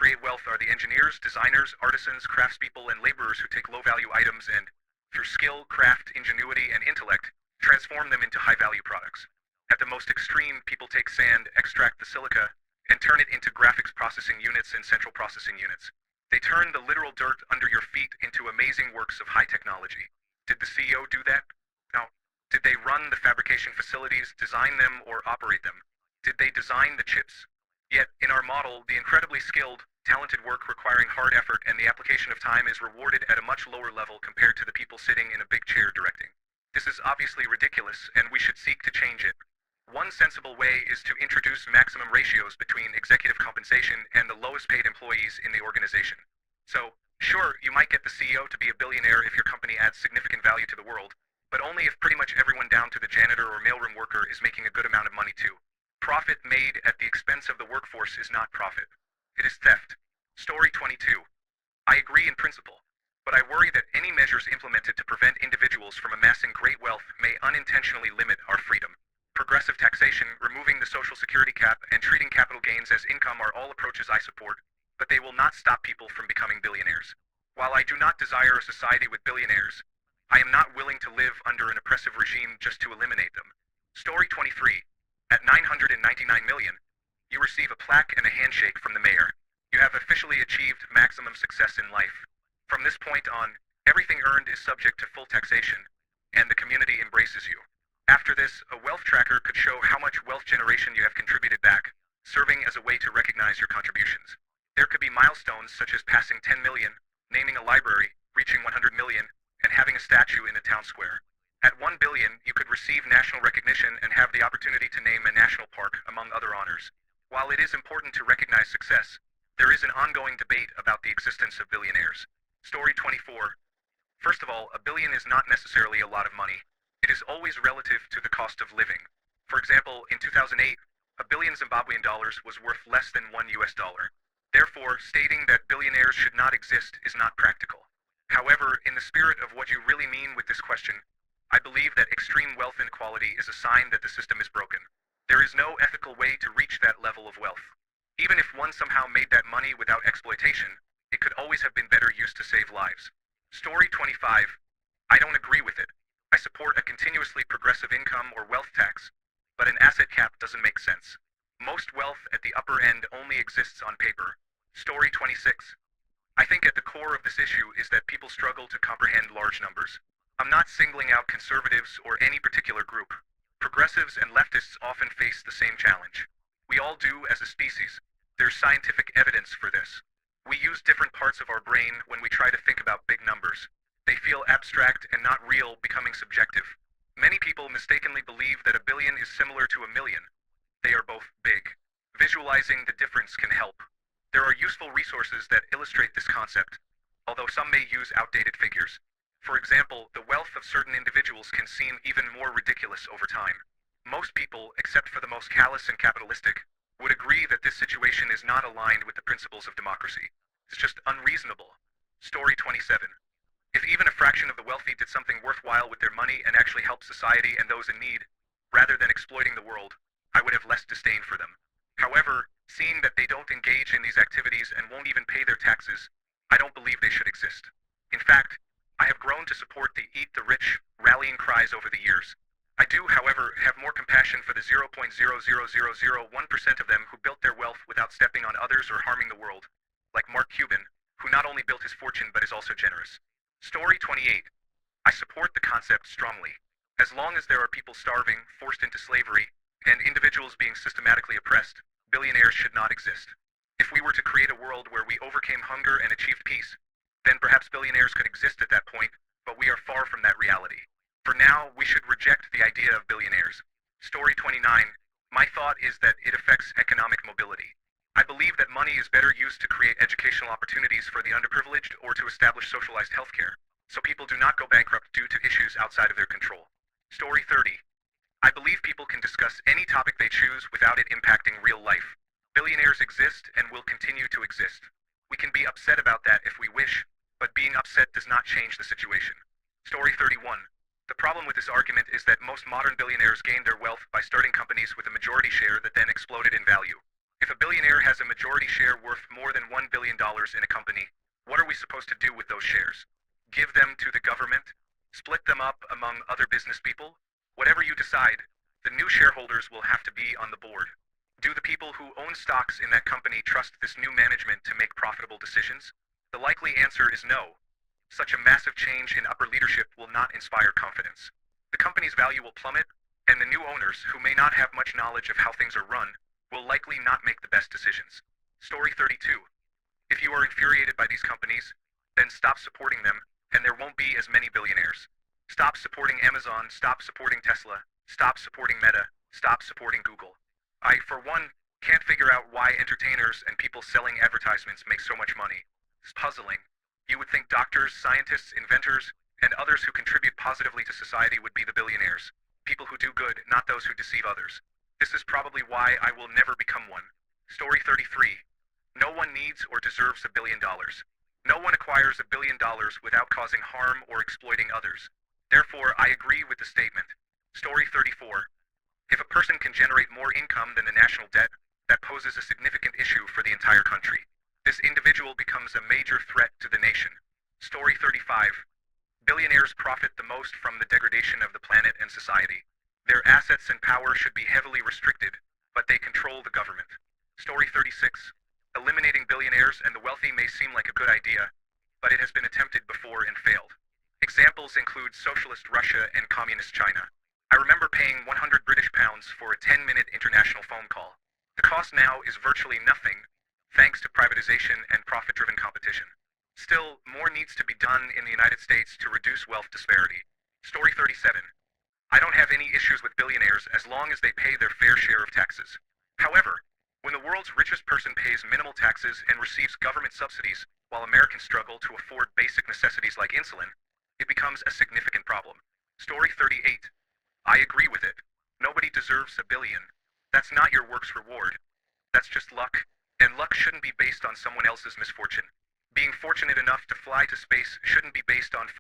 create wealth are the engineers, designers, artisans, craftspeople, and laborers who take low-value items and, through skill, craft, ingenuity, and intellect, transform them into high-value products. At the most extreme, people take sand, extract the silica, and turn it into graphics processing units and central processing units. They turn the literal dirt under your feet into amazing works of high technology. Did the CEO do that? No. Did they run the fabrication facilities, design them, or operate them? Did they design the chips? Yet, in our model, the incredibly skilled, talented work requiring hard effort and the application of time is rewarded at a much lower level compared to the people sitting in a big chair directing. This is obviously ridiculous, and we should seek to change it. One sensible way is to introduce maximum ratios between executive compensation and the lowest paid employees in the organization. So, sure, you might get the CEO to be a billionaire if your company adds significant value to the world, but only if pretty much everyone down to the janitor or mailroom worker is making a good amount of money too. Profit made at the expense of the workforce is not profit. It is theft. Story 22. I agree in principle, but I worry that any measures implemented to prevent individuals from amassing great wealth may unintentionally limit our freedom. Progressive taxation, removing the Social Security cap, and treating capital gains as income are all approaches I support, but they will not stop people from becoming billionaires. While I do not desire a society with billionaires, I am not willing to live under an oppressive regime just to eliminate them. Story 23. At 999 million, you receive a plaque and a handshake from the mayor. You have officially achieved maximum success in life. From this point on, everything earned is subject to full taxation, and the community embraces you. After this, a wealth tracker could show how much wealth generation you have contributed back, serving as a way to recognize your contributions. There could be milestones such as passing 10 million, naming a library, reaching 100 million, and having a statue in the town square. At 1 billion, you could receive national recognition and have the opportunity to name a national park, among other honors. While it is important to recognize success, there is an ongoing debate about the existence of billionaires. Story 24. First of all, a billion is not necessarily a lot of money. It is always relative to the cost of living. For example, in 2008, a billion Zimbabwean dollars was worth less than $1. Therefore, stating that billionaires should not exist is not practical. However, in the spirit of what you really mean with this question, I believe that extreme wealth inequality is a sign that the system is broken. There is no ethical way to reach that level of wealth. Even if one somehow made that money without exploitation, it could always have been better used to save lives. Story 25. I don't agree with it. I support a continuously progressive income or wealth tax, but an asset cap doesn't make sense. Most wealth at the upper end only exists on paper. Story 26. I think at the core of this issue is that people struggle to comprehend large numbers. I'm not singling out conservatives or any particular group. Progressives and leftists often face the same challenge. We all do as a species. There's scientific evidence for this. We use different parts of our brain when we try to think about big numbers. They feel abstract and not real, becoming subjective. Many people mistakenly believe that a billion is similar to a million. They are both big. Visualizing the difference can help. There are useful resources that illustrate this concept, although some may use outdated figures. For example, the wealth of certain individuals can seem even more ridiculous over time. Most people, except for the most callous and capitalistic, would agree that this situation is not aligned with the principles of democracy. It's just unreasonable. Story 27. If even a fraction of the wealthy did something worthwhile with their money and actually helped society and those in need, rather than exploiting the world, I would have less disdain for them. However, seeing that they don't engage in these activities and won't even pay their taxes, I don't believe they should exist. In fact, I have grown to support the Eat the Rich rallying cries over the years. I do, however, have more compassion for the 0.00001% of them who built their wealth without stepping on others or harming the world, like Mark Cuban, who not only built his fortune but is also generous. Story 28. I support the concept strongly. As long as there are people starving, forced into slavery, and individuals being systematically oppressed, billionaires should not exist. If we were to create a world where we overcame hunger and achieved peace, then perhaps billionaires could exist at that point, but we are far from that reality. For now, we should reject the idea of billionaires. Story 29. My thought is that it affects economic mobility. I believe that money is better used to create educational opportunities for the underprivileged or to establish socialized healthcare, so people do not go bankrupt due to issues outside of their control. Story 30. I believe people can discuss any topic they choose without it impacting real life. Billionaires exist and will continue to exist. We can be upset about that if we wish, but being upset does not change the situation. Story 31. The problem with this argument is that most modern billionaires gained their wealth by starting companies with a majority share that then exploded in value. If a billionaire has a majority share worth more than $1 billion in a company, what are we supposed to do with those shares? Give them to the government? Split them up among other business people? Whatever you decide, the new shareholders will have to be on the board. Do the people who own stocks in that company trust this new management to make profitable decisions? The likely answer is no. Such a massive change in upper leadership will not inspire confidence. The company's value will plummet, and the new owners, who may not have much knowledge of how things are run, will likely not make the best decisions. Story 32. If you are infuriated by these companies, then stop supporting them, and there won't be as many billionaires. Stop supporting Amazon, stop supporting Tesla, stop supporting Meta, stop supporting Google. I, for one, can't figure out why entertainers and people selling advertisements make so much money. It's puzzling. You would think doctors, scientists, inventors, and others who contribute positively to society would be the billionaires. People who do good, not those who deceive others. This is probably why I will never become one. Story 33. No one needs or deserves $1 billion. No one acquires $1 billion without causing harm or exploiting others. Therefore, I agree with the statement. Story 34. If a person can generate more income than the national debt, that poses a significant issue for the entire country. This individual becomes a major threat to the nation. Story 35. Billionaires profit the most from the degradation of the planet and society. Their assets and power should be heavily restricted, but they control the government. Story 36. Eliminating billionaires and the wealthy may seem like a good idea, but it has been attempted before and failed. Examples include socialist Russia and communist China. I remember paying 100 British pounds for a 10-minute international phone call. The cost now is virtually nothing, thanks to privatization and profit-driven competition. Still, more needs to be done in the United States to reduce wealth disparity. Story 37. I don't have any issues with billionaires as long as they pay their fair share of taxes. However, when the world's richest person pays minimal taxes and receives government subsidies, while Americans struggle to afford basic necessities like insulin, it becomes a significant problem. Story 38. I agree with it. Nobody deserves $1 billion. That's not your work's reward. That's just luck, and luck shouldn't be based on someone else's misfortune. Being fortunate enough to fly to space shouldn't be based on